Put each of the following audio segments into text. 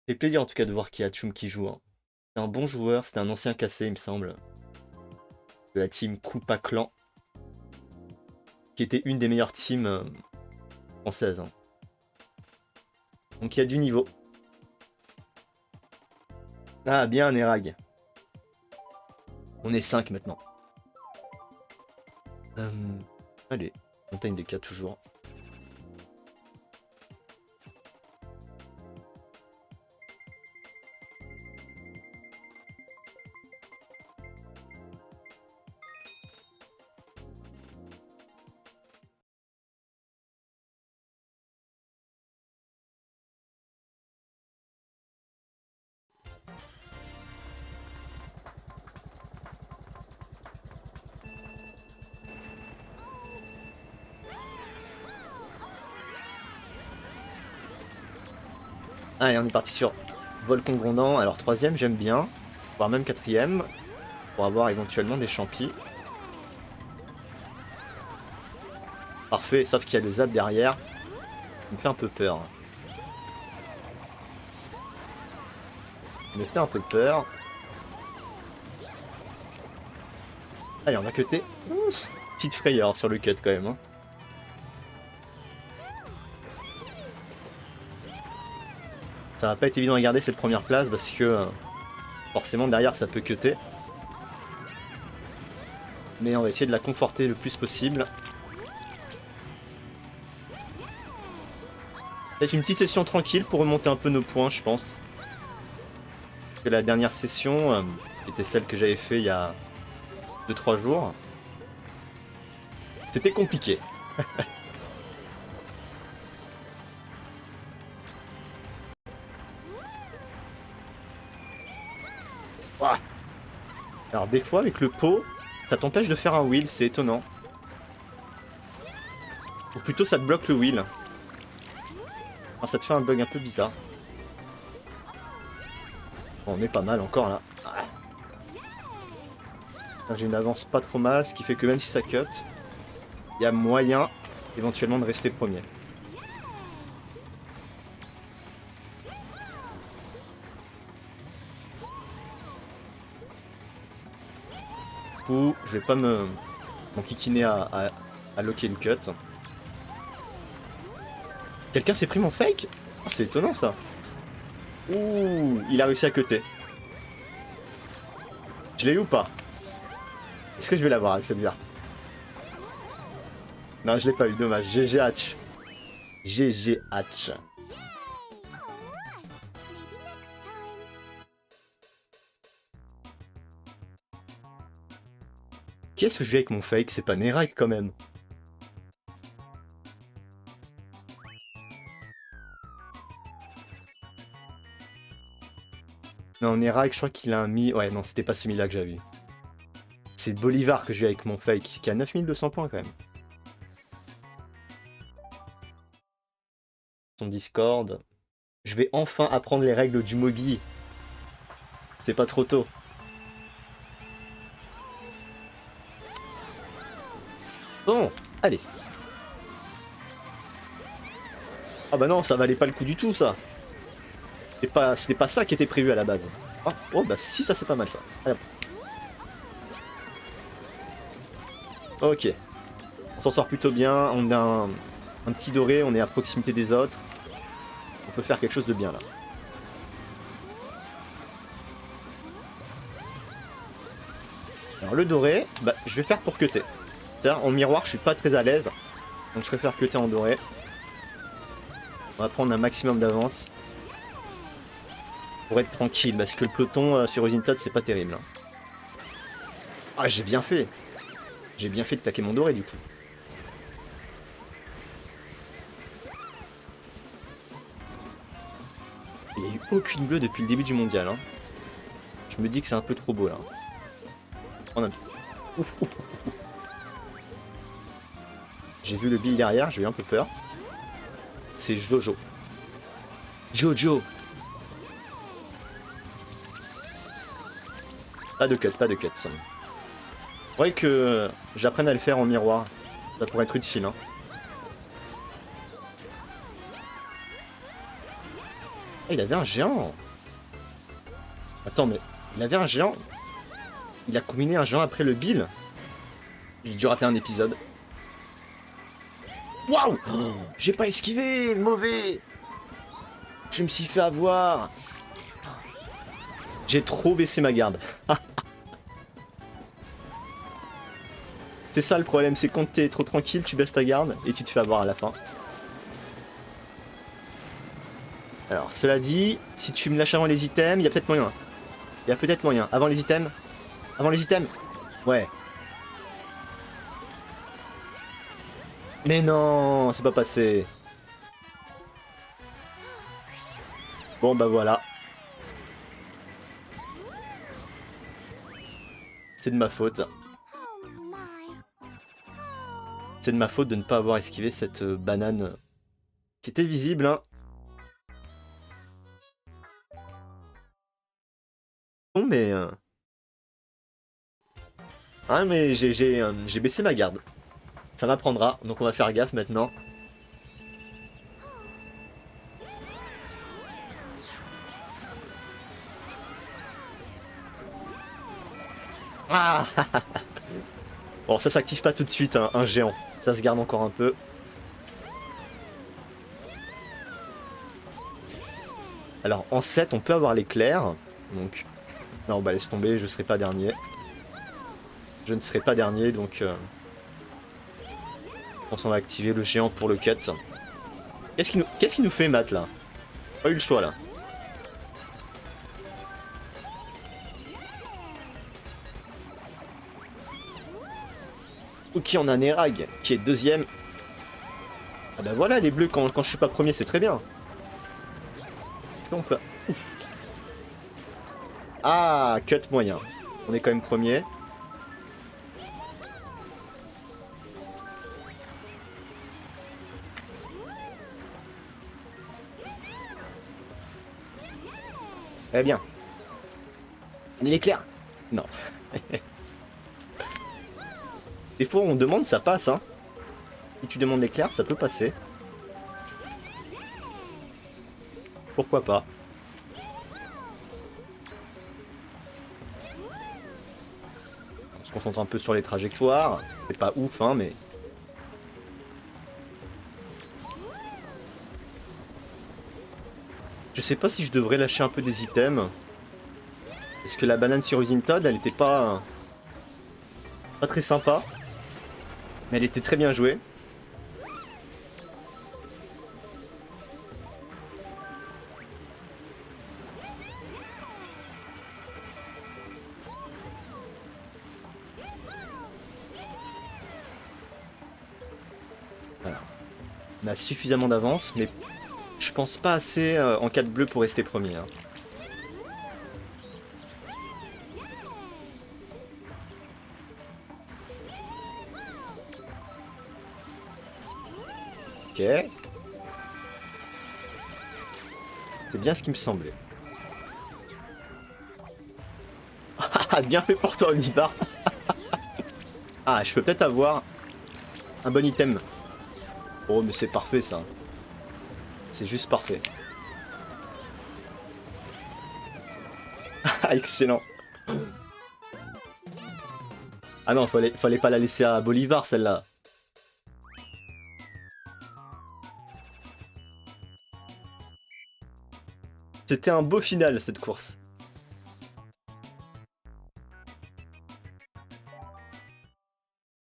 fait plaisir en tout cas de voir qu'il y a Chum qui joue, hein. C'est un bon joueur, c'était un ancien cassé il me semble, de la team Koopa Clan, qui était une des meilleures teams françaises, hein. Donc il y a du niveau. Ah bien Nerag. On est 5 maintenant. Allez, montagne des 4 toujours. Allez, on est parti sur Volcan Grondant. Alors troisième, j'aime bien, voire même quatrième, pour avoir éventuellement des champis. Parfait, sauf qu'il y a le zap derrière. Ça me fait un peu peur. Ça me fait un peu peur. Allez, on va cutter. Petite frayeur sur le cut quand même, hein. Ça va pas être évident à garder cette première place parce que forcément derrière ça peut cutter. Mais on va essayer de la conforter le plus possible. Peut-être une petite session tranquille pour remonter un peu nos points, je pense. Parce que la dernière session, qui était celle que j'avais fait il y a 2-3 jours, c'était compliqué. Ouah. Alors des fois avec le pot, ça t'empêche de faire un wheel, c'est étonnant. Ou plutôt ça te bloque le wheel. Alors ça te fait un bug un peu bizarre. Bon, on est pas mal encore là. J'ai une avance pas trop mal, ce qui fait que même si ça cut, il y a moyen éventuellement de rester premier. Du coup, je vais pas m'enquiquiner à loquer le cut. Quelqu'un s'est pris mon fake? Oh, c'est étonnant ça. Ouh, il a réussi à cutter. Je l'ai eu ou pas? Est-ce que je vais l'avoir avec cette verte? Non, je l'ai pas eu, dommage. GG Hatch. GG Hatch. Qui est-ce que je vais avec mon fake? C'est pas Nerak quand même. Non, Nerak, je crois qu'il a un mi... Ouais, non, c'était pas celui-là que j'avais vu. C'est Bolivar que je vais avec mon fake, qui a 9200 points quand même. Son Discord. Je vais enfin apprendre les règles du Mogi. C'est pas trop tôt. Bon, allez. Ah bah non, ça valait pas le coup du tout ça. C'était pas ça qui était prévu à la base. Ah, oh bah si, ça c'est pas mal ça. Allez. Ok. On s'en sort plutôt bien. On a un petit doré, on est à proximité des autres. On peut faire quelque chose de bien là. Alors le doré, bah, je vais faire pour cutter. C'est-à-dire en miroir, je suis pas très à l'aise. Donc je préfère cutter en doré. On va prendre un maximum d'avance. Pour être tranquille, parce que le peloton sur Usintad, c'est pas terrible. Ah, j'ai bien fait. J'ai bien fait de claquer mon doré du coup. Il n'y a eu aucune bleue depuis le début du mondial, hein. Je me dis que c'est un peu trop beau là. J'ai vu le bill derrière, j'ai eu un peu peur. C'est Jojo. Jojo. Pas de cut, pas de cut. Faudrait que j'apprenne à le faire en miroir. Ça pourrait être utile, hein. Ah, il avait un géant. Attends, mais il avait un géant. Il a combiné un géant après le Bill. J'ai dû rater un épisode. Waouh, j'ai pas esquivé, mauvais. Je me suis fait avoir. J'ai trop baissé ma garde. C'est ça le problème, c'est quand t'es trop tranquille, tu baisses ta garde et tu te fais avoir à la fin. Alors, cela dit, si tu me lâches avant les items, il y a peut-être moyen. Il y a peut-être moyen. Avant les items. Avant les items. Ouais. Mais non, c'est pas passé. Bon bah voilà. C'est de ma faute. C'est de ma faute de ne pas avoir esquivé cette banane qui était visible, hein. Bon mais... Ah mais j'ai baissé ma garde. Ça m'apprendra, donc on va faire gaffe maintenant. Ah bon, ça s'active pas tout de suite, hein, un géant. Ça se garde encore un peu. Alors, en 7, on peut avoir l'éclair. Donc, non, bah laisse tomber, je serai pas dernier. Je ne serai pas dernier, donc... Je pense qu'on va activer le géant pour le cut. Qu'est-ce qu'il nous fait, Matt, là? Pas eu le choix, là. Ok, on a Nerag, qui est deuxième. Ah bah voilà, les bleus, quand je suis pas premier, c'est très bien. On peut... Ouf. Ah, cut moyen. On est quand même premier. Eh bien. L'éclair. Non. Des fois, on demande, ça passe, hein. Si tu demandes l'éclair, ça peut passer. Pourquoi pas. On se concentre un peu sur les trajectoires. C'est pas ouf, hein, mais... Je sais pas si je devrais lâcher un peu des items. Parce que la banane sur Usine Todd, elle était pas très sympa. Mais elle était très bien jouée. Voilà. On a suffisamment d'avance, mais je pense pas assez en 4 bleus pour rester premier. Hein. Ok. C'est bien ce qui me semblait. Ah, bien fait pour toi, Olibar. Ah, je peux peut-être avoir un bon item. Oh, mais c'est parfait, ça. C'est juste parfait. Ah, excellent. Ah non, fallait pas la laisser à Bolivar, celle-là. C'était un beau final, cette course.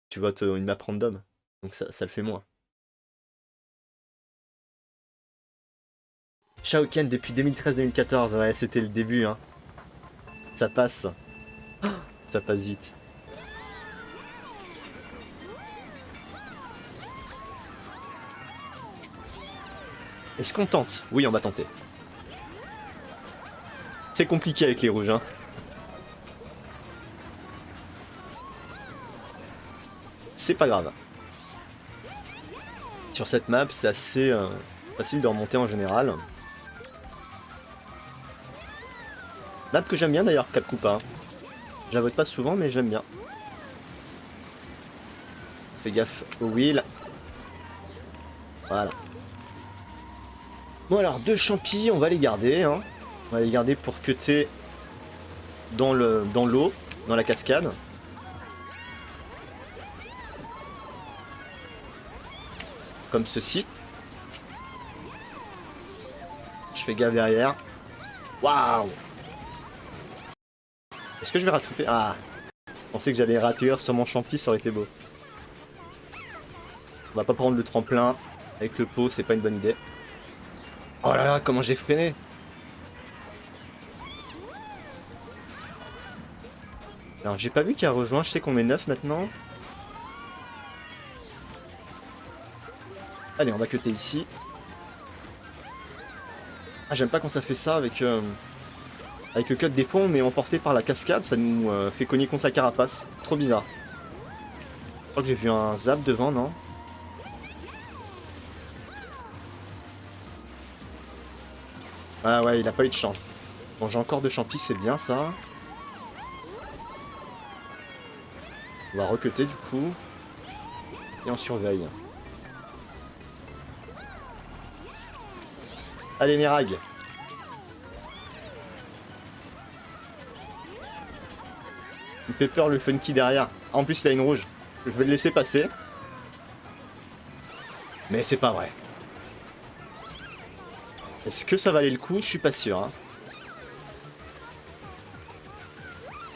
Tu votes une map random, donc ça le fait moins. Shaoken depuis 2013-2014, ouais, c'était le début, hein. Ça passe. Ça passe vite. Est-ce qu'on tente? Oui, on va tenter. C'est compliqué avec les rouges, hein. C'est pas grave. Sur cette map, c'est assez facile de remonter en général. Map que j'aime bien d'ailleurs, Capcoupa. Je la vote pas souvent, mais j'aime bien. Fais gaffe au wheel. Voilà. Bon alors, 2 champis, on va les garder. Hein. On va les garder pour cutter dans l'eau, dans la cascade. Comme ceci. Je fais gaffe derrière. Waouh! Est-ce que je vais rattraper? Ah! Je pensais que j'allais rater sur mon champi, ça aurait été beau. On va pas prendre le tremplin. Avec le pot, c'est pas une bonne idée. Oh là là, comment j'ai freiné! Alors, j'ai pas vu qu'il a rejoint. Je sais qu'on est 9 maintenant. Allez, on va cutter ici. Ah, j'aime pas quand ça fait ça avec le cut des fois, mais emporté par la cascade, ça nous fait cogner contre la carapace. Trop bizarre. Je crois que j'ai vu un zap devant, non? Ah ouais, il a pas eu de chance. Bon, j'ai encore 2 champis, c'est bien ça. On va recuter du coup. Et on surveille. Allez, Nerag. Il fait peur le funky derrière. Ah, en plus, il a une rouge. Je vais le laisser passer. Mais c'est pas vrai. Est-ce que ça valait le coup? Je suis pas sûr. Hein.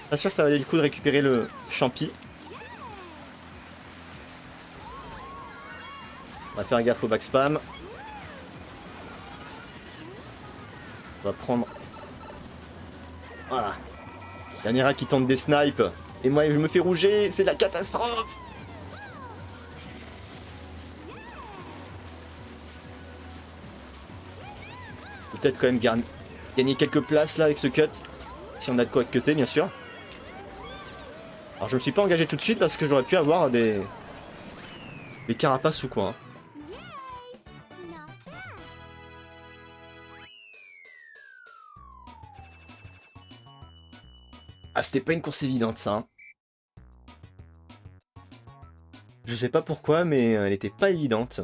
Pas sûr que ça valait le coup de récupérer le champi. On va faire gaffe au back spam. On va prendre... Voilà. Il y a Nira qui tente des snipes. Et moi, je me fais rouger. C'est la catastrophe. Peut-être quand même gagner quelques places là avec ce cut. Si on a de quoi cutter, bien sûr. Alors, je me suis pas engagé tout de suite parce que j'aurais pu avoir des carapaces ou quoi. Hein. Ah, c'était pas une course évidente, ça. Hein. Je sais pas pourquoi, mais elle était pas évidente.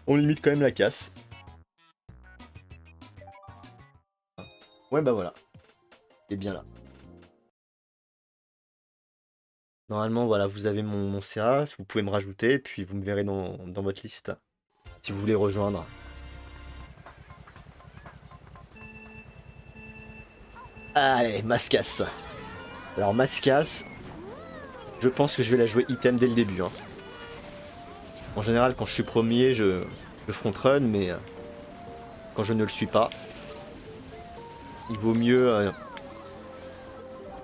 On limite quand même la casse. Ouais, bah voilà. C'est bien là. Normalement, voilà, vous avez mon CA, vous pouvez me rajouter, puis vous me verrez dans votre liste. Si vous voulez rejoindre. Allez, Mascas. Alors, Mascas, je pense que je vais la jouer item dès le début. Hein. En général, quand je suis premier, je front run, mais quand je ne le suis pas, il vaut mieux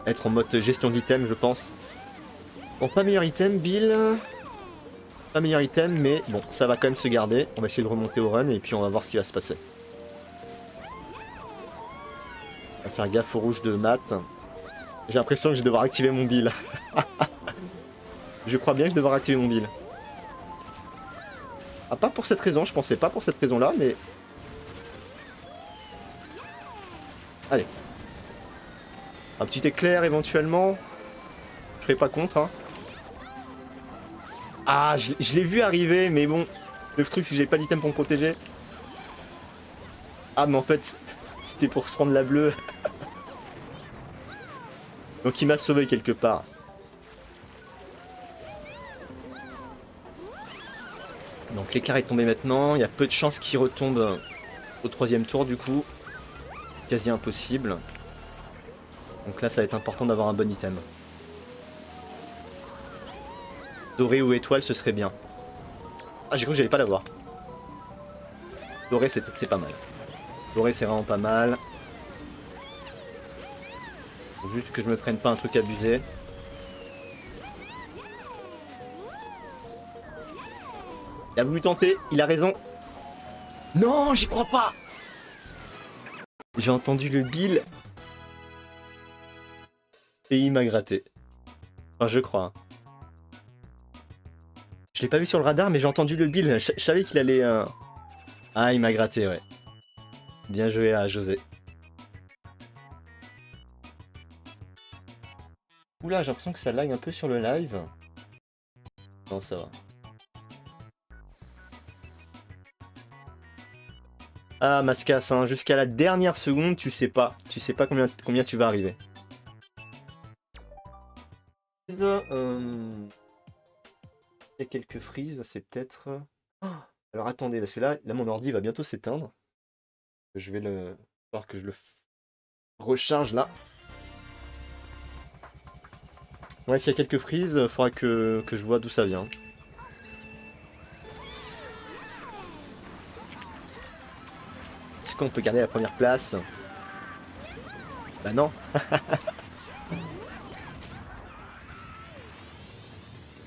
être en mode gestion d'item, je pense. Bon, pas meilleur item, Bill. Pas meilleur item, mais bon, ça va quand même se garder. On va essayer de remonter au run et puis on va voir ce qui va se passer. On va faire gaffe au rouge de Matt. J'ai l'impression que je vais devoir activer mon Bill. Je crois bien que je vais devoir activer mon Bill. Ah, pas pour cette raison, je pensais pas pour cette raison-là, mais... Allez. Un petit éclair éventuellement. Je serai pas contre, hein. Ah, je l'ai vu arriver, mais bon. Le truc, c'est que j'ai pas d'item pour me protéger. Ah, mais en fait, c'était pour se prendre la bleue. Donc il m'a sauvé quelque part. Donc l'éclair est tombé maintenant. Il y a peu de chances qu'il retombe au 3e tour, du coup. Quasi impossible. Donc là, ça va être important d'avoir un bon item. Doré ou étoile, ce serait bien. Ah, j'ai cru que j'allais pas l'avoir. Doré, c'est pas mal. Doré, c'est vraiment pas mal. Faut juste que je me prenne pas un truc abusé. Il a voulu tenter, il a raison. Non, j'y crois pas. J'ai entendu le Bill. Et il m'a gratté. Enfin, je crois. Je l'ai pas vu sur le radar, mais j'ai entendu le Bill. Je savais qu'il allait... Ah, il m'a gratté, ouais. Bien joué à José. Oula, j'ai l'impression que ça lag un peu sur le live. Non, ça va. Ah, Mascas, hein, jusqu'à la dernière seconde, tu sais pas. Tu sais pas combien tu vas arriver. Il y a quelques frises, c'est peut-être... Oh, alors attendez, parce que là, mon ordi va bientôt s'éteindre. Je vais le... voir que je le recharge là. Ouais, s'il y a quelques frises, il faudra que je vois d'où ça vient. Est-ce qu'on peut garder la première place? Bah non.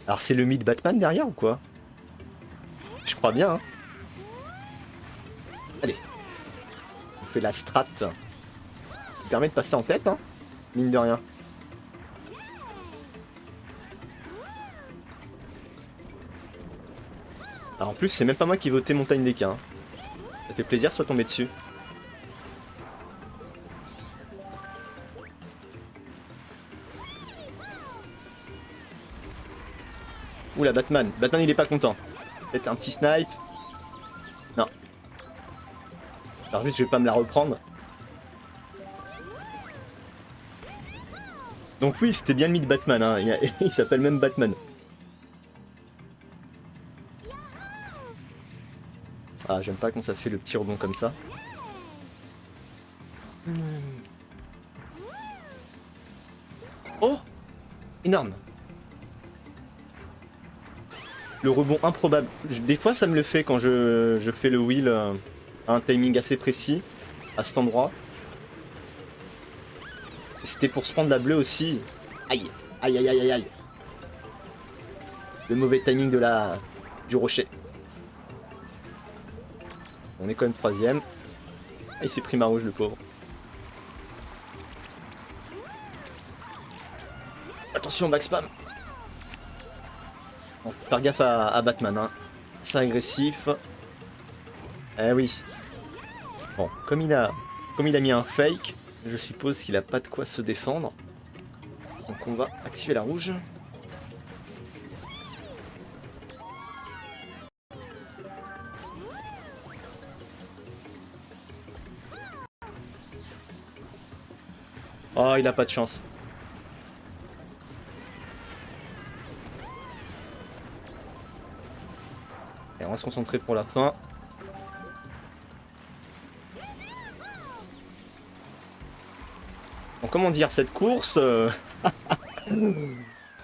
Alors c'est le mythe Batman derrière ou quoi? Je crois bien, hein. Allez. On fait la strat. Ça permet de passer en tête, hein. Mine de rien. Alors en plus, c'est même pas moi qui ai voté Montagne des Cas, hein. Ça fait plaisir, soit tomber dessus. Oula, Batman. Batman, il est pas content. Peut-être un petit snipe. Non. Alors juste, je vais pas me la reprendre. Donc oui, c'était bien le mythe Batman, hein. Il s'appelle même Batman. Ah, j'aime pas quand ça fait le petit rebond comme ça. Oh! Énorme! Le rebond improbable. Des fois, ça me le fait quand je fais le wheel à un timing assez précis, à cet endroit. C'était pour se prendre la bleue aussi. Aïe! Aïe aïe aïe aïe aïe! Le mauvais timing du rocher. On est quand même troisième. Ah, il s'est pris ma rouge, le pauvre. Attention, back spam. Bon, faut faire gaffe à Batman, hein. C'est agressif. Eh oui. Bon, comme il a mis un fake, je suppose qu'il a pas de quoi se défendre. Donc on va activer la rouge. Oh, il a pas de chance. Et on va se concentrer pour la fin. Donc comment dire, cette course, je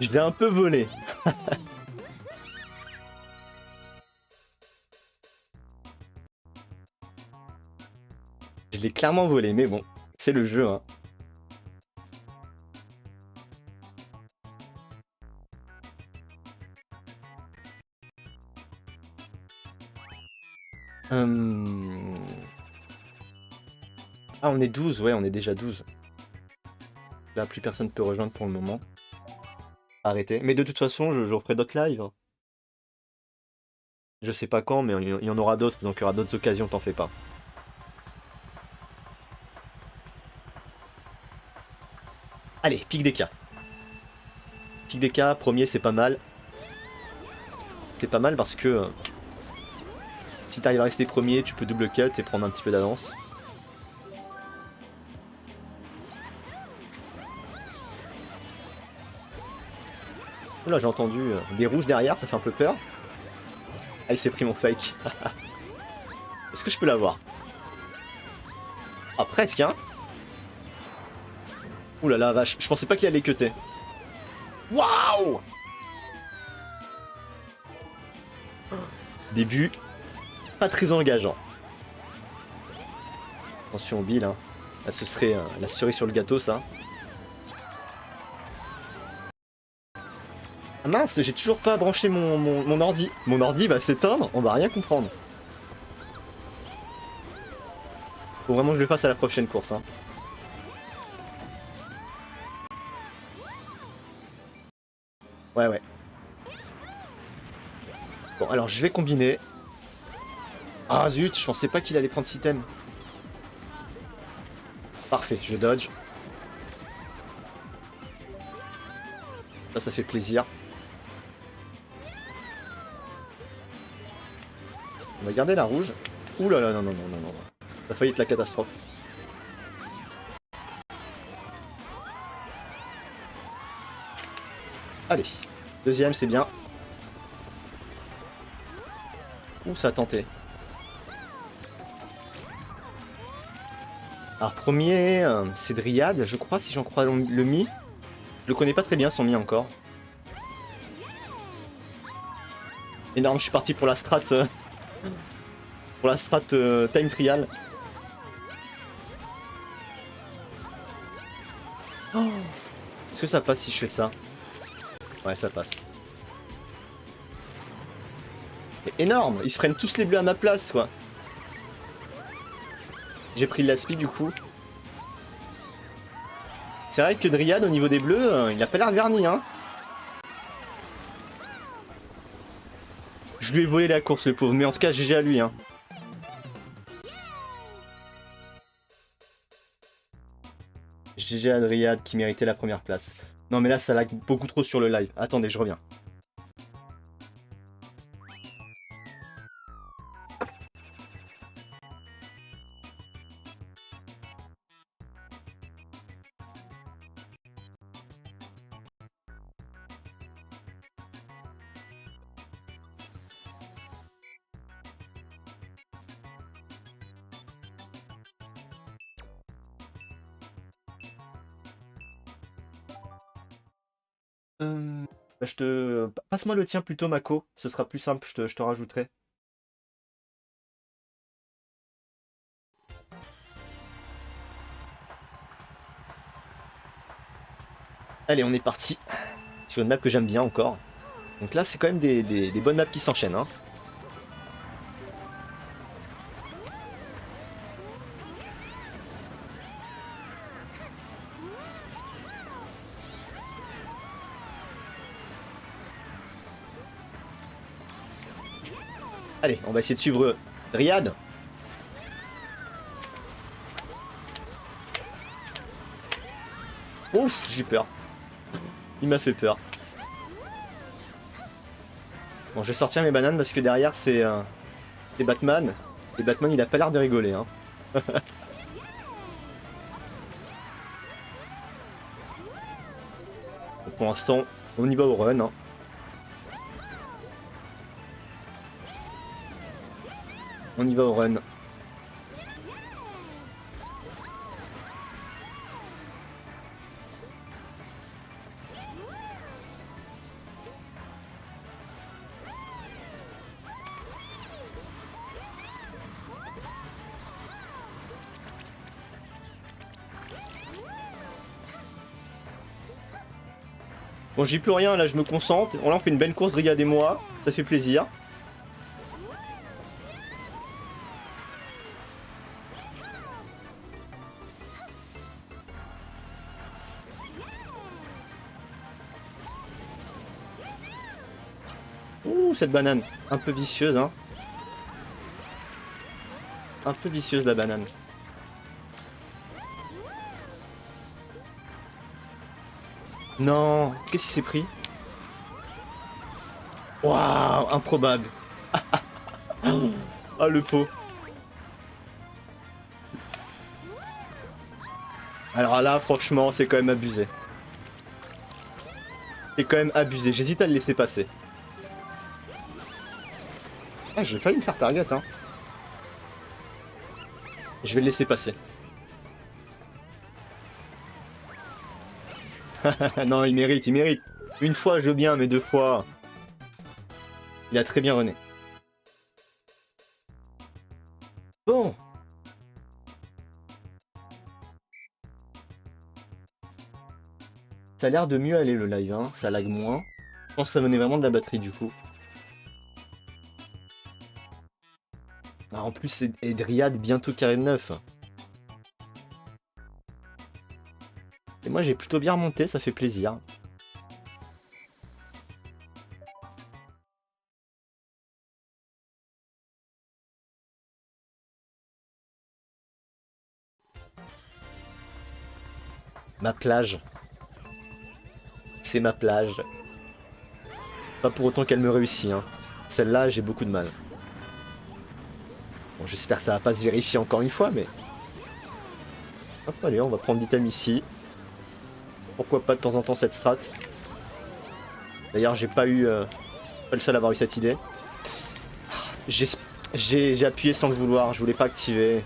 l'ai un peu volé. Je l'ai clairement volé, mais bon, c'est le jeu, hein. Ah, on est 12, ouais, on est déjà 12. Là, plus personne peut rejoindre pour le moment. Arrêtez. Mais de toute façon, je referai d'autres lives, hein. Je sais pas quand, mais il y en aura d'autres, donc il y aura d'autres occasions, t'en fais pas. Allez, pique des cas. Pique des cas, premier, c'est pas mal. C'est pas mal parce que si t'arrives à rester premier, tu peux double cut et prendre un petit peu d'avance. Oula, j'ai entendu des rouges derrière, ça fait un peu peur. Ah, il s'est pris mon fake. Est-ce que je peux l'avoir? Ah, presque, hein. Ouh là là, vache, je pensais pas qu'il allait cutter. Waouh! Début pas très engageant. Attention au bill, hein. Là, ce serait la cerise sur le gâteau, ça. Ah mince, j'ai toujours pas branché mon ordi. Mon ordi va s'éteindre, on va rien comprendre. Faut vraiment que je le fasse à la prochaine course, hein. Ouais, ouais. Bon, alors je vais combiner. Ah zut, je pensais pas qu'il allait prendre 6 thèmes. Parfait, je dodge. Ça fait plaisir. On va garder la rouge. Ouh là là, non, non, non, non, non. Ça a failli être la catastrophe. Allez, deuxième, c'est bien. Ouh, ça a tenté. Alors premier, c'est Dryad, je crois, si j'en crois le Mi. Je le connais pas très bien, son Mi encore. Énorme, je suis parti pour la strat... pour la strat time trial. Oh, est-ce que ça passe si je fais ça? Ouais, ça passe. Mais énorme, ils se prennent tous les bleus à ma place, quoi. J'ai pris de la speed du coup. C'est vrai que Dryad au niveau des bleus, il a pas l'air verni, hein. Je lui ai volé la course, le pauvre, mais en tout cas GG à lui, hein. GG à Dryad qui méritait la première place. Non mais là ça lag beaucoup trop sur le live. Attendez, je reviens. Bah, passe-moi le tien plutôt, Mako. Ce sera plus simple, je te rajouterai. Allez, on est parti. Sur une map que j'aime bien encore. Donc là, c'est quand même des bonnes maps qui s'enchaînent, hein. Allez, on va essayer de suivre Dryad. Ouf, j'ai peur. Il m'a fait peur. Bon, je vais sortir mes bananes parce que derrière, c'est Batman. Et Batman, il a pas l'air de rigoler, hein. Pour l'instant, on y va au run, hein. On y va au run. Bon, j'y plus rien, là je me concentre. Là on fait une belle course, Dryad et moi. Ça fait plaisir. Ouh, cette banane. Un peu vicieuse, hein. Un peu vicieuse la banane. Non, qu'est-ce qui s'est pris? Waouh, improbable. Ah, le pot. Alors là, franchement, c'est quand même abusé. C'est quand même abusé. J'hésite à le laisser passer. Ah, j'ai failli me faire target, hein. Je vais le laisser passer. Non, il mérite, il mérite. Une fois, je veux bien, mais deux fois... Il a très bien runné. Bon. Ça a l'air de mieux aller le live, hein. Ça lag moins. Je pense que ça venait vraiment de la batterie du coup. Ah, en plus, c'est Dryad bientôt carré de 9. Et moi, j'ai plutôt bien remonté, ça fait plaisir. Ma plage. C'est ma plage. Pas pour autant qu'elle me réussit, hein. Celle-là, j'ai beaucoup de mal. Bon, j'espère que ça va pas se vérifier encore une fois, mais... Hop, allez, on va prendre l'item ici. Pourquoi pas de temps en temps cette strat. D'ailleurs, j'ai pas le seul à avoir eu cette idée. J'ai appuyé sans le vouloir, je voulais pas activer.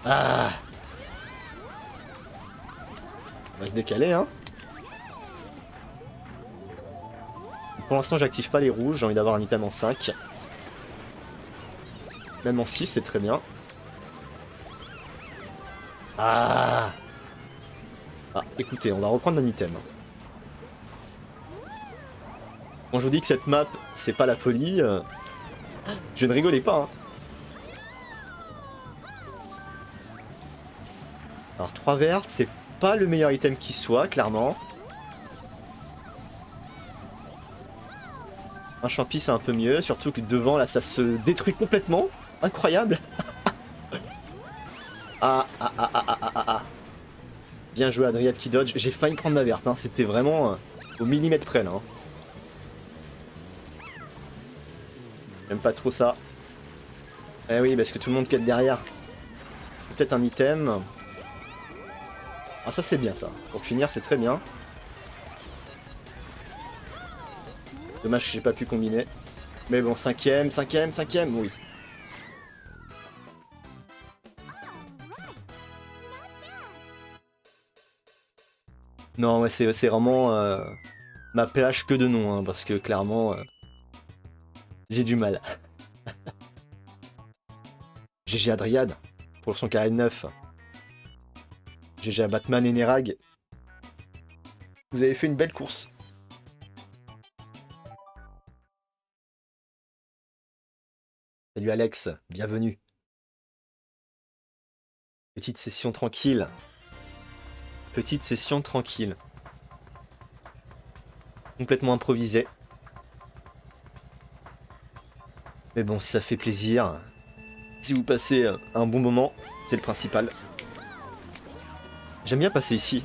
Ah! On va se décaler, hein. Pour l'instant, j'active pas les rouges, j'ai envie d'avoir un item en 5. Même en 6, c'est très bien. Ah! Ah, écoutez, on va reprendre un item. Quand je vous dis que cette map, c'est pas la folie, je ne rigolais pas, hein. Alors 3 vertes, c'est pas le meilleur item qui soit, clairement. Un champi c'est un peu mieux, surtout que devant là ça se détruit complètement. Incroyable. Ah. Bien joué Adriad qui dodge, j'ai failli prendre ma verte, hein. C'était vraiment au millimètre près là. Hein. J'aime pas trop ça. Eh oui, parce que tout le monde quête derrière. Peut-être un item. Ah ça c'est bien ça. Pour finir c'est très bien. Dommage que j'ai pas pu combiner. Mais bon, 5ème, oui. Non, ouais, c'est vraiment ma plage que de nom, hein, parce que clairement, j'ai du mal. GG à Dryad pour son carré de 9. GG à Batman et Nerag. Vous avez fait une belle course. Salut Alex, bienvenue. Petite session tranquille. Petite session tranquille. Complètement improvisée. Mais bon, si ça fait plaisir. Si vous passez un bon moment, c'est le principal. J'aime bien passer ici.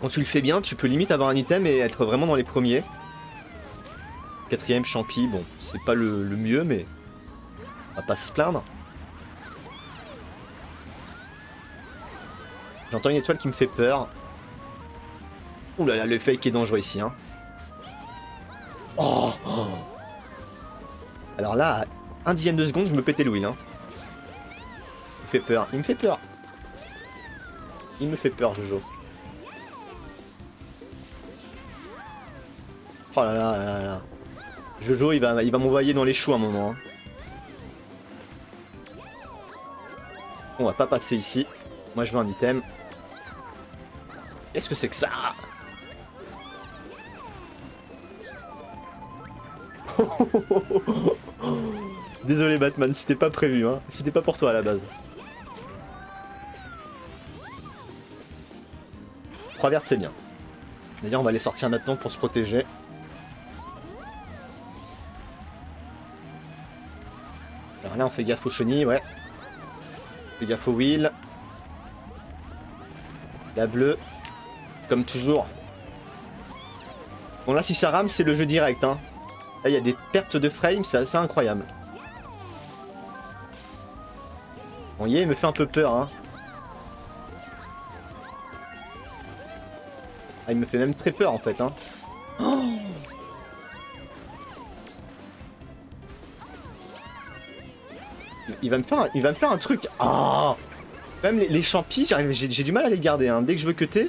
Quand tu le fais bien, tu peux limite avoir un item et être vraiment dans les premiers. 4ème champi, bon, c'est pas le mieux, mais on va pas se plaindre. J'entends une étoile qui me fait peur. Ouh là là, le fake est dangereux ici, hein. Oh, oh. Alors là, à 1/10 de seconde, je me pétais le wheel, hein. Il me fait peur, il me fait peur. Il me fait peur, Jojo. Oh là là là là. Jojo, il va m'envoyer dans les choux à un moment. Hein. On va pas passer ici. Moi, je veux un item. Qu'est-ce que c'est que ça? Désolé Batman, c'était pas prévu, hein. C'était pas pour toi à la base. 3 vertes c'est bien. D'ailleurs on va les sortir maintenant pour se protéger. Alors là on fait gaffe aux chenilles, ouais. On fait gaffe au wheel. La bleue. Comme toujours. Bon là si ça rame c'est le jeu direct, hein. Là il y a des pertes de frame, c'est assez incroyable. Bon yeah, il me fait un peu peur, hein. Ah, il me fait même très peur en fait, hein. Oh, il va me faire un truc. Ah, oh, même les champis, j'ai du mal à les garder, hein. Dès que je veux cutter,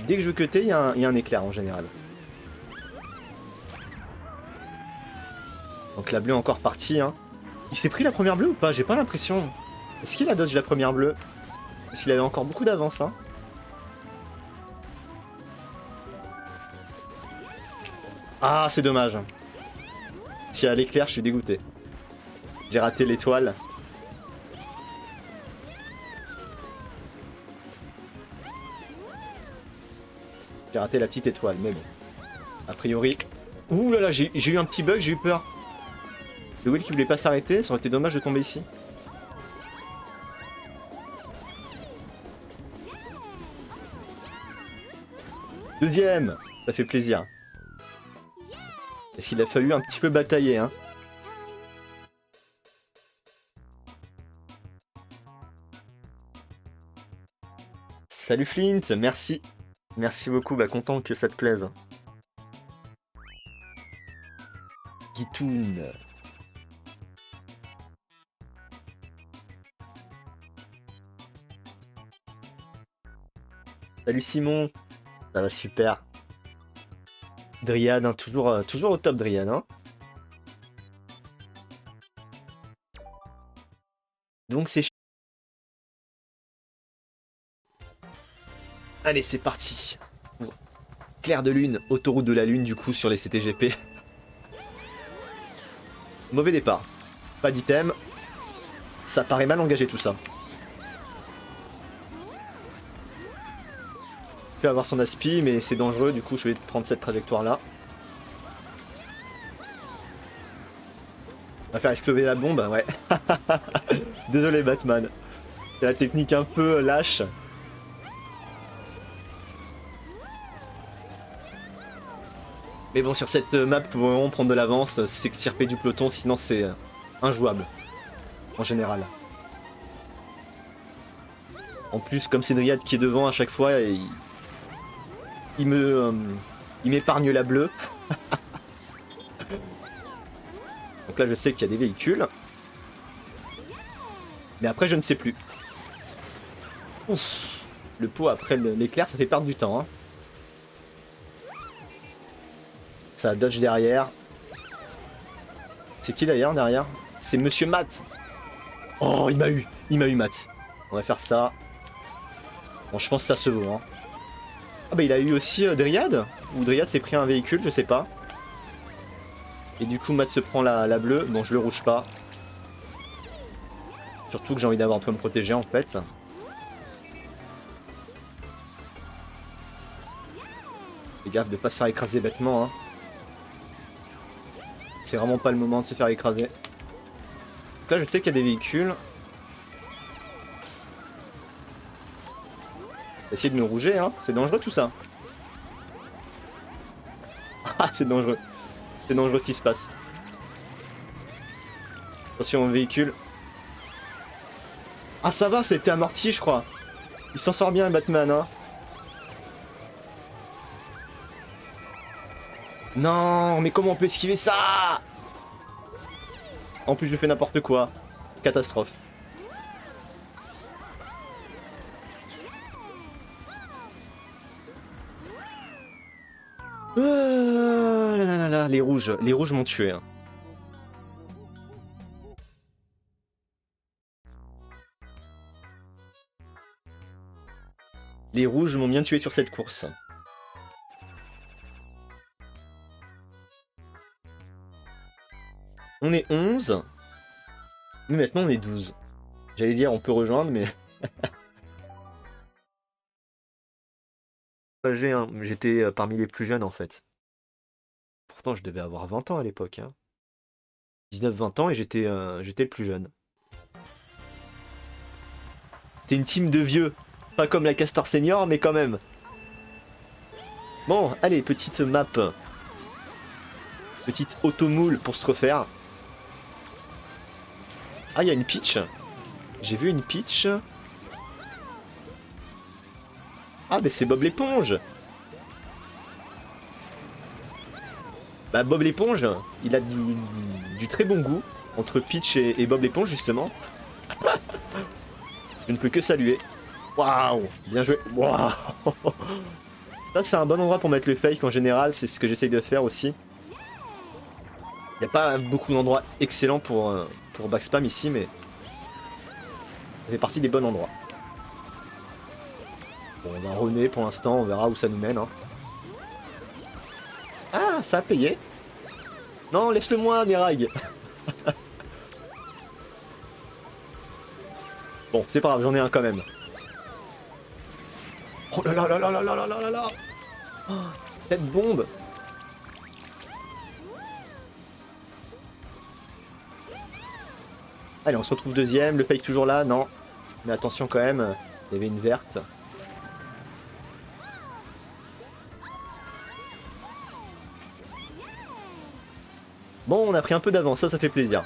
il y a un éclair en général. Donc la bleue est encore partie, hein. Il s'est pris la première bleue ou pas? J'ai pas l'impression. Est-ce qu'il a dodge la première bleue? Parce qu'il avait encore beaucoup d'avance, hein. Ah, c'est dommage. S'il y a l'éclair, je suis dégoûté. J'ai raté l'étoile. J'ai raté la petite étoile, mais bon. A priori... Ouh là là, j'ai eu un petit bug, j'ai eu peur. Le wheel qui voulait pas s'arrêter, ça aurait été dommage de tomber ici. Deuxième, ça fait plaisir. Est-ce qu'il a fallu un petit peu batailler, hein? Salut Flint, merci. Merci beaucoup, bah content que ça te plaise. Guitoun. Salut Simon, ça va super. Dryad, hein, toujours au top Dryad. Hein. Donc c'est... Allez, c'est parti. Clair de lune, autoroute de la lune du coup sur les CTGP. Mauvais départ. Pas d'item. Ça paraît mal engagé tout ça. Il peut avoir son aspi mais c'est dangereux, du coup je vais prendre cette trajectoire là. On va faire exploser la bombe, ouais. Désolé Batman. C'est la technique un peu lâche. Mais bon, sur cette map, pour vraiment prendre de l'avance, c'est s'extirper du peloton, sinon c'est injouable. En général. En plus, comme c'est Dryad qui est devant à chaque fois, il m'épargne la bleue. Donc là, je sais qu'il y a des véhicules. Mais après, je ne sais plus. Ouf. Le pot après l'éclair, ça fait perdre du temps. Hein. Ça dodge derrière. C'est qui d'ailleurs derrière? C'est Monsieur Matt. Oh, il m'a eu. Il m'a eu Matt. On va faire ça. Bon, je pense que ça se vaut. Hein. Ah bah il a eu aussi Dryad? Ou Dryad s'est pris un véhicule, je sais pas. Et du coup Matt se prend la bleue. Bon, je le rouge pas. Surtout que j'ai envie d'avoir un toit me protéger en fait. Fais gaffe de pas se faire écraser bêtement. Hein. C'est vraiment pas le moment de se faire écraser. Donc là je sais qu'il y a des véhicules. Essayez de me rouger, hein. C'est dangereux tout ça. Ah c'est dangereux. C'est dangereux ce qui se passe. Attention au véhicule. Ah ça va, c'était amorti je crois. Il s'en sort bien Batman hein. Non mais comment on peut esquiver ça? En plus je fais n'importe quoi. Catastrophe. Les rouges m'ont tué. Hein. Les rouges m'ont bien tué sur cette course. On est 11. Mais maintenant on est 12. J'allais dire on peut rejoindre mais... J'étais parmi les plus jeunes en fait. Pourtant je devais avoir 20 ans à l'époque. Hein. 19-20 ans et j'étais le plus jeune. C'était une team de vieux. Pas comme la Castor Senior mais quand même. Bon, allez, petite map. Petite automoule pour se refaire. Ah, il y a une pitch. J'ai vu une pitch. Ah, mais c'est Bob l'éponge. Bah, Bob l'éponge, il a du très bon goût. Entre Peach et Bob l'éponge, justement. Je ne peux que saluer. Waouh, bien joué. Waouh. Ça, c'est un bon endroit pour mettre le fake en général. C'est ce que j'essaye de faire aussi. Il n'y a pas beaucoup d'endroits excellents pour backspam ici, mais ça fait partie des bons endroits. Bon, on va runner pour l'instant, on verra où ça nous mène. Hein. Ah, ça a payé. Non, laisse-le moi, Nerag. Bon, c'est pas grave, j'en ai un quand même. Oh là là là là là là là là là. Oh, cette bombe. Allez, on se retrouve deuxième. Le fake toujours là, non. Mais attention quand même, il y avait une verte. Bon, on a pris un peu d'avance, ça fait plaisir.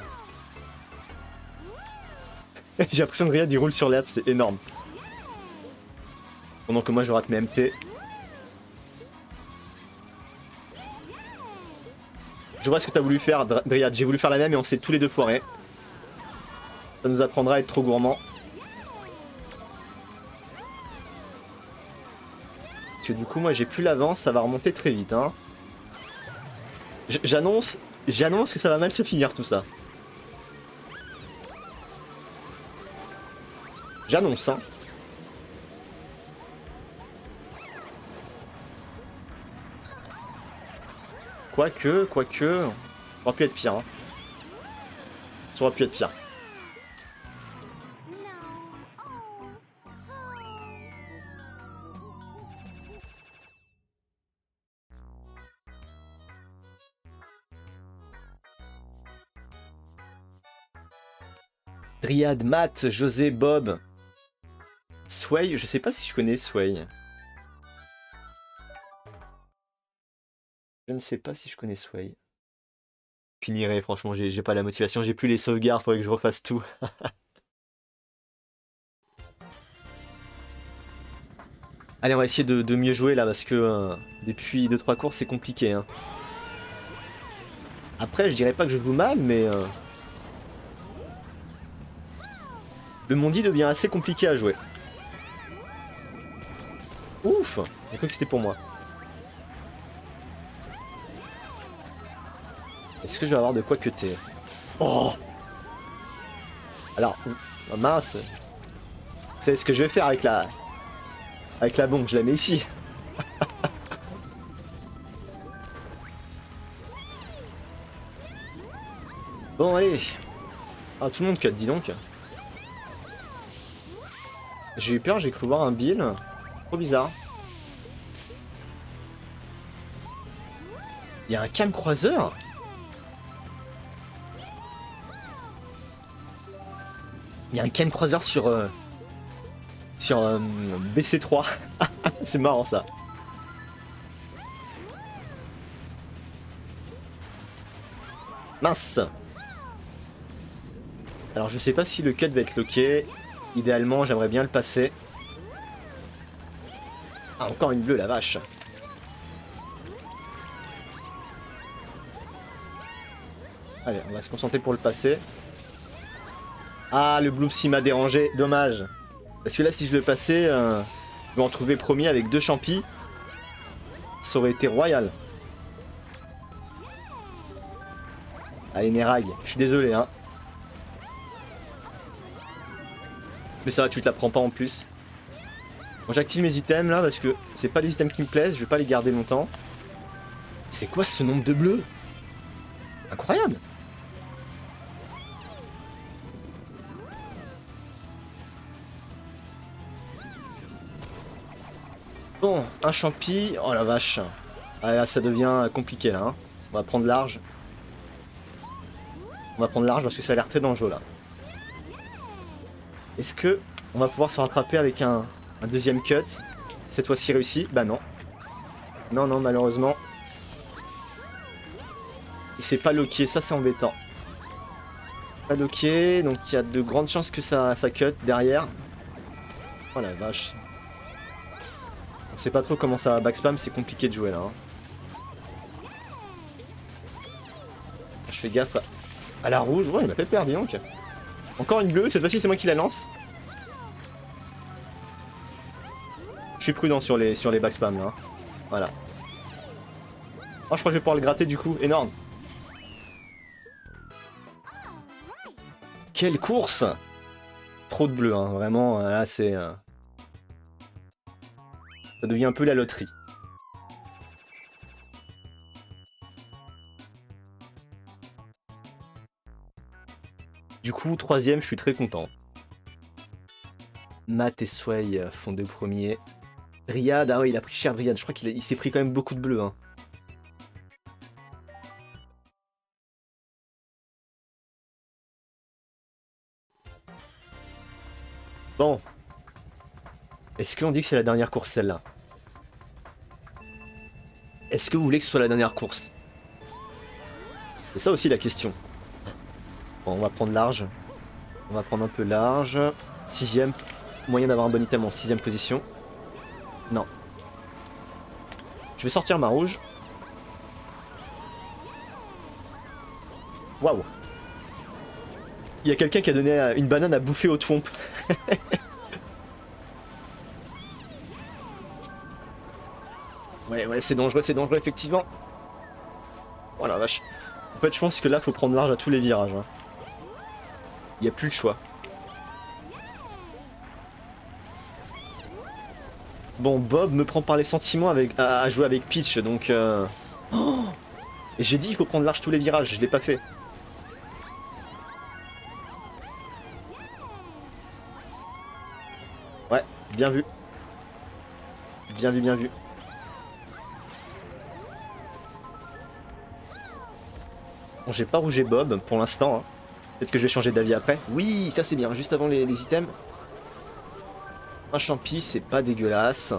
J'ai l'impression que Riyad il roule sur l'herbe, c'est énorme. Pendant que moi je rate mes MT. Je vois ce que t'as voulu faire, Dryad. J'ai voulu faire la même et on s'est tous les deux foirés. Ça nous apprendra à être trop gourmand. Parce que du coup, moi j'ai plus l'avance, ça va remonter très vite. Hein. J'annonce que ça va mal se finir tout ça. J'annonce, hein. Quoique, ça aurait pu être pire. Hein. Ça aurait pu être pire. Riyad, Matt, José, Bob. Sway, je sais pas si je connais Sway. Je ne sais pas si je connais Sway. Je finirai, franchement, j'ai pas la motivation, j'ai plus les sauvegardes, faudrait que je refasse tout. Allez, on va essayer de mieux jouer là, parce que depuis 2-3 courses, c'est compliqué. Hein. Après, je dirais pas que je joue mal, mais... le Mondi devient assez compliqué à jouer. Ouf! J'ai cru que c'était pour moi. Est-ce que je vais avoir de quoi cutter? Oh! Alors, oh mince! Vous savez ce que je vais faire avec la... avec la bombe, je la mets ici. Bon, allez. Ah, tout le monde cut, dis donc. J'ai eu peur, j'ai cru voir un Bill. Trop bizarre. Il y a un cam croiseur? Il y a un cam croiseur sur BC3. C'est marrant ça. Mince. Alors je sais pas si le cut va être loqué. Idéalement j'aimerais bien le passer. Ah encore une bleue la vache. Allez on va se concentrer pour le passer. Ah le Bloopsy m'a dérangé, dommage. Parce que là si je le passais, je vais en trouver premier avec 2 champis. Ça aurait été royal. Allez Nerag, je suis désolé hein. Mais ça va, tu te la prends pas en plus. Bon, j'active mes items là parce que c'est pas des items qui me plaisent, je vais pas les garder longtemps. C'est quoi ce nombre de bleus? Incroyable! Bon, un champi. Oh la vache. Ah, là, ça devient compliqué là. Hein. On va prendre large. On va prendre large parce que ça a l'air très dangereux là. Est-ce que on va pouvoir se rattraper avec un deuxième cut? Cette fois-ci réussi? Bah non. Non, non, malheureusement. Et c'est pas loqué, ça c'est embêtant. Pas loqué, donc il y a de grandes chances que ça cut derrière. Oh la vache. On sait pas trop comment ça va backspam, c'est compliqué de jouer là. Hein. Je fais gaffe à la rouge, ouais il m'a fait perdre, dis donc. Encore une bleue, cette fois-ci c'est moi qui la lance. Je suis prudent sur les backspams là. Voilà. Oh je crois que je vais pouvoir le gratter du coup, énorme. Quelle course! Trop de bleu, hein. Vraiment, là c'est... Ça devient un peu la loterie. Du coup, 3ème, je suis très content. Matt et Sway font 2 premiers. Riyad, ah ouais, il a pris cher Riyad. Je crois qu'il s'est pris quand même beaucoup de bleu. Hein. Bon. Est-ce qu'on dit que c'est la dernière course celle-là? Est-ce que vous voulez que ce soit la dernière course? C'est ça aussi la question. Bon, on va prendre large. On va prendre un peu large. 6ème. Moyen d'avoir un bon item en 6ème position. Non. Je vais sortir ma rouge. Waouh. Il y a quelqu'un qui a donné une banane à bouffer au twomp. Ouais, c'est dangereux, effectivement. Oh la vache. En fait, je pense que là, faut prendre large à tous les virages. Hein. Il n'y a plus le choix. Bon, Bob me prend par les sentiments avec, à jouer avec Peach, donc... Oh, et j'ai dit, il faut prendre large tous les virages, je l'ai pas fait. Ouais, bien vu. Bien vu, bien vu. Bon, j'ai pas rougé Bob pour l'instant. Hein. Peut-être que je vais changer d'avis après. Oui, ça c'est bien, juste avant les items. Un champi, c'est pas dégueulasse.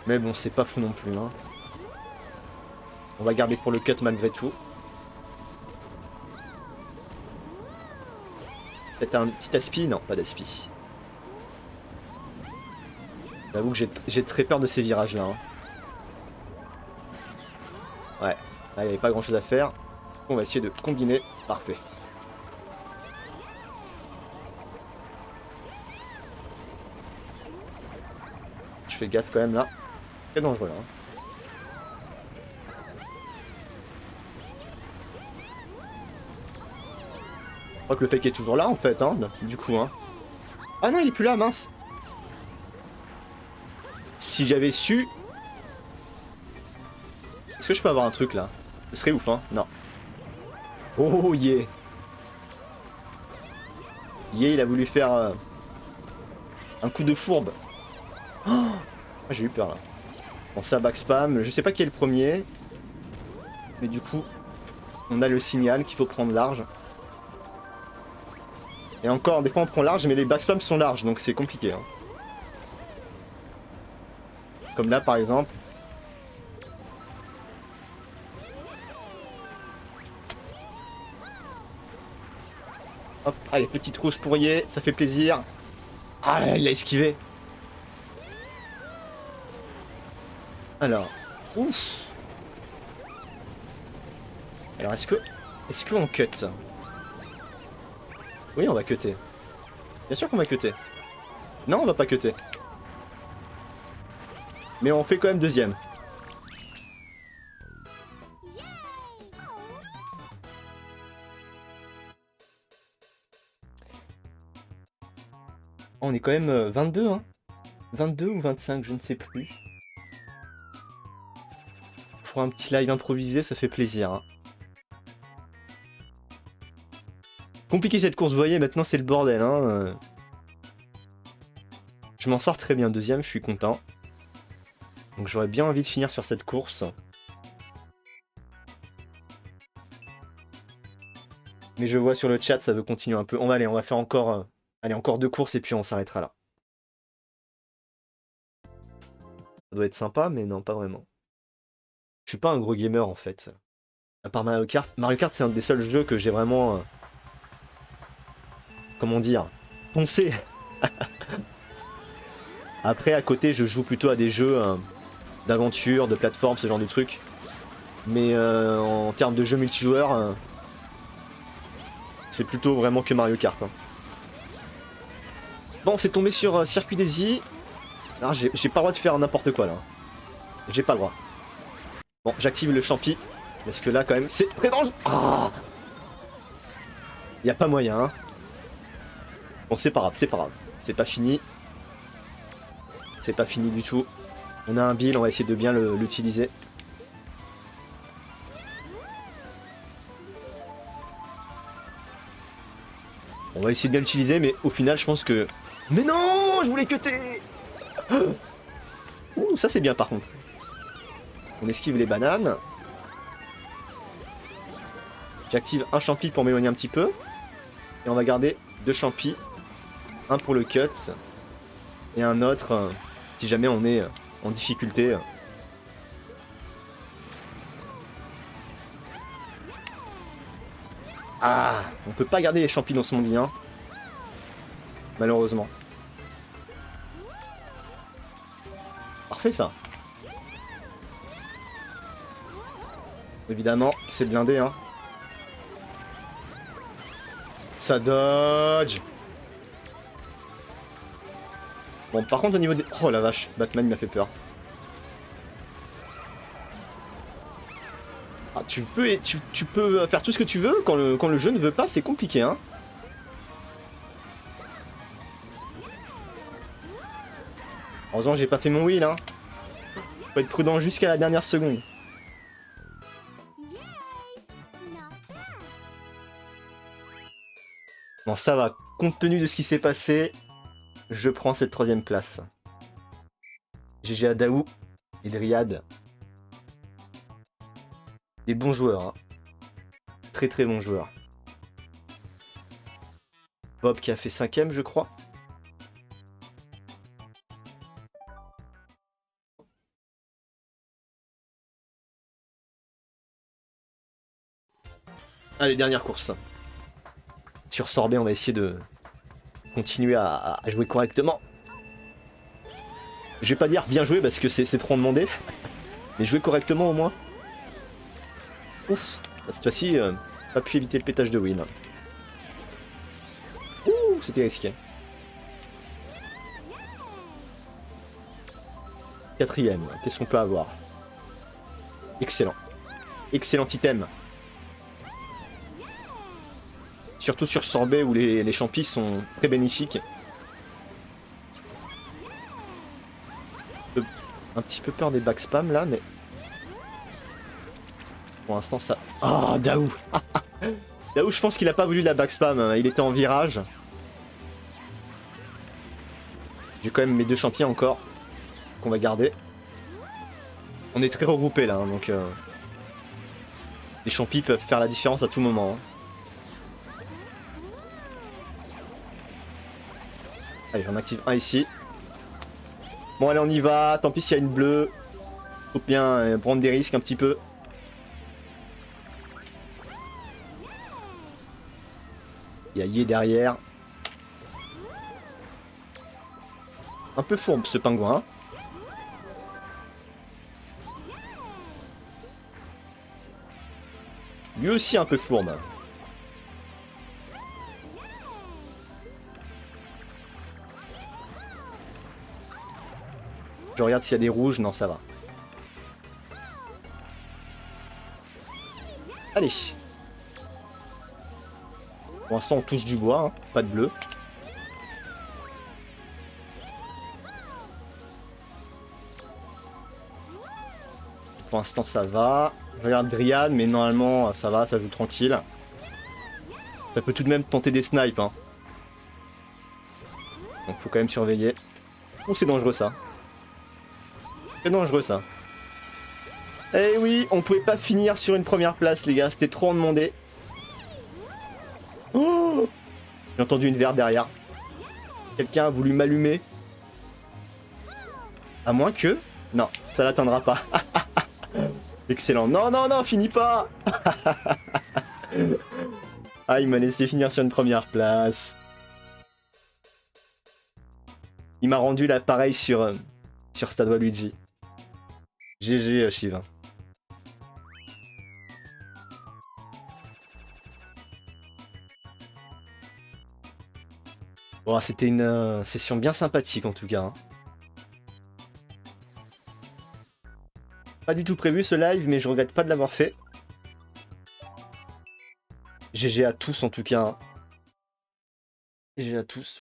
Mais bon, c'est pas fou non plus. Hein. On va garder pour le cut malgré tout. Peut-être un petit aspi? Non, pas d'aspi. J'avoue que j'ai très peur de ces virages-là. Hein. Ouais, là il n'y avait pas grand-chose à faire. On va essayer de combiner. Parfait. Je fais gaffe quand même là. Très dangereux là. Hein. Je crois que le fake est toujours là en fait, hein, du coup. Hein. Ah non, il est plus là, mince. Si j'avais su... Est-ce que je peux avoir un truc là? Ce serait ouf, hein? Non. Oh yeah. Yeah, il a voulu faire un coup de fourbe. Oh, j'ai eu peur là. Bon, ça back spam. Je sais pas qui est le premier. Mais du coup, on a le signal qu'il faut prendre large. Et encore, des fois on prend large, mais les back spams sont larges, donc c'est compliqué. Hein. Comme là par exemple. Hop, allez, petite rouge pour Yé, ça fait plaisir. Ah, il a esquivé. Alors, ouf. Alors, est-ce qu'on cut? Oui, on va cutter. Bien sûr qu'on va cutter. Non, on va pas cutter. Mais on fait quand même deuxième. On est quand même 22, hein. 22 ou 25, je ne sais plus. Pour un petit live improvisé, ça fait plaisir. Hein. Compliqué cette course, vous voyez, maintenant c'est le bordel. Hein. Je m'en sors très bien, deuxième, je suis content. Donc j'aurais bien envie de finir sur cette course. Mais je vois sur le chat, ça veut continuer un peu. On va faire encore... allez, encore 2 courses et puis on s'arrêtera là. Ça doit être sympa, mais non, pas vraiment. Je suis pas un gros gamer en fait. À part Mario Kart. Mario Kart, c'est un des seuls jeux que j'ai vraiment... comment dire? Poncé. Après, à côté, je joue plutôt à des jeux d'aventure, de plateforme, ce genre de trucs. Mais en termes de jeux multijoueurs, c'est plutôt vraiment que Mario Kart. Hein. Bon, c'est tombé sur Circuit Daisy. Alors, j'ai pas le droit de faire n'importe quoi là. J'ai pas le droit. Bon, j'active le champi. Parce que là, quand même, c'est très dangereux. Ah, y a pas moyen. Hein. Bon, c'est pas grave, c'est pas grave. C'est pas fini. C'est pas fini du tout. On a un build, on va essayer de bien l'utiliser. On va essayer de bien l'utiliser, mais au final, je pense que... Mais non, je voulais cutter. Ouh, ça c'est bien par contre. On esquive les bananes. J'active un champi pour m'éloigner un petit peu. Et on va garder 2 champis. Un pour le cut. Et un autre si jamais on est en difficulté. Ah, on peut pas garder les champignons dans ce monde, hein. Malheureusement. Parfait ça. Évidemment, c'est blindé, hein. Ça dodge. Bon, par contre, au niveau des... Oh la vache, Batman il m'a fait peur. Ah, tu peux faire tout ce que tu veux quand le jeu ne veut pas, c'est compliqué, hein. Heureusement que j'ai pas fait mon wheel, hein. Faut être prudent jusqu'à la dernière seconde. Bon, ça va. Compte tenu de ce qui s'est passé, je prends cette 3ème place. GG à Daou et Dryad. Des bons joueurs, hein. Très très bons joueurs. Bob qui a fait 5ème, je crois. Allez, dernière course. Sur Sorbet, on va essayer de continuer à jouer correctement. Je vais pas dire bien jouer parce que c'est trop demandé. Mais jouer correctement au moins. Ouf, cette fois-ci, pas pu éviter le pétage de wheel. Ouh, c'était risqué. 4ème, qu'est-ce qu'on peut avoir? Excellent. Excellent item. Surtout sur Sorbet où les champis sont très bénéfiques. Un petit peu peur des back spam là, mais... Pour l'instant ça... Ah, oh, Daou. Daou, je pense qu'il a pas voulu la back spam, hein. Il était en virage. J'ai quand même mes 2 champions encore, qu'on va garder. On est très regroupés là, hein, donc... Les champis peuvent faire la différence à tout moment. Hein. Allez, j'en active un ici. Bon, allez, on y va. Tant pis s'il y a une bleue. Faut bien prendre des risques un petit peu. Il y a Yé derrière. Un peu fourbe ce pingouin. Hein. Lui aussi un peu fourbe. Je regarde s'il y a des rouges. Non, ça va. Allez. Pour l'instant, on touche du bois. Hein. Pas de bleu. Pour l'instant, ça va. Je regarde Dryad, mais normalement, ça va. Ça joue tranquille. Ça peut tout de même tenter des snipes. Hein. Donc, faut quand même surveiller. Oh, c'est dangereux, ça. C'est dangereux ça. Eh oui, on pouvait pas finir sur une 1ère place les gars, c'était trop en demandé. Oh, j'ai entendu une verte derrière. Quelqu'un a voulu m'allumer. À moins que... Non, ça l'atteindra pas. Excellent. Non, non, non, finis pas. Ah, il m'a laissé finir sur une 1ère place. Il m'a rendu l'appareil sur Stade Waluigi. GG Shiva. Bon, c'était une session bien sympathique en tout cas. Hein. Pas du tout prévu ce live, mais je regrette pas de l'avoir fait. GG à tous en tout cas. Hein. GG à tous.